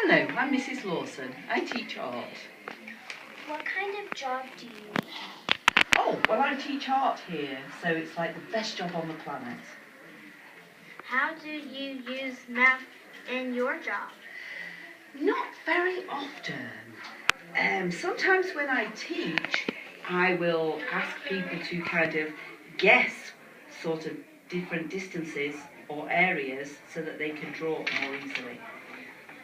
Hello, I'm Mrs. Lawson. I teach art. What kind of job do you have? Oh, well, I teach art here, so it's like the best job on the planet. How do you use math in your job? Not very often. Sometimes when I teach, I will ask people to kind of guess sort of different distances or areas so that they can draw more easily.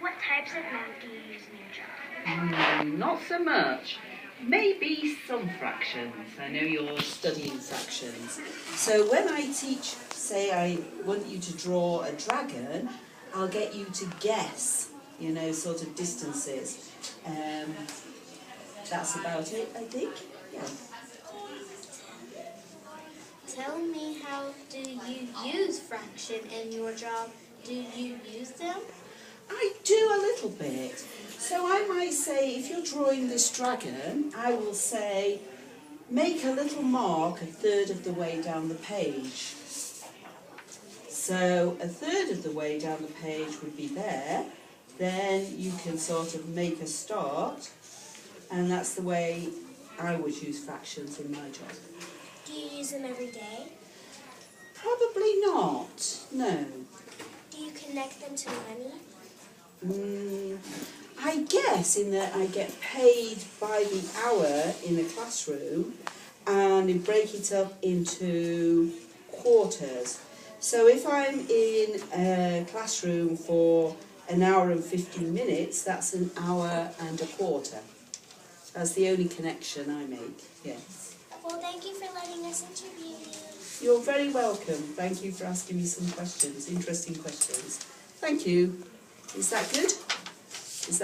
What types of math do you use in your job? Not so much. Maybe some fractions. I know you're studying fractions. So when I teach, say I want you to draw a dragon, I'll get you to guess, sort of distances. That's about it, I think. Yeah. Tell me, how do you use fraction in your job? Do you use them? I do a little bit. So I might say, if you're drawing this dragon, I will say, make a little mark a third of the way down the page. So a third of the way down the page would be there. Then you can sort of make a start, and that's the way I would use fractions in my job. Do you use them every day? Probably not, no. Do you connect them to money? I guess in that I get paid by the hour in the classroom, and I break it up into quarters. So if I'm in a classroom for an hour and 15 minutes, that's an hour and a quarter. That's the only connection I make, yes. Well, thank you for letting us interview you. You're very welcome. Thank you for asking me some questions, interesting questions. Thank you. Is that good?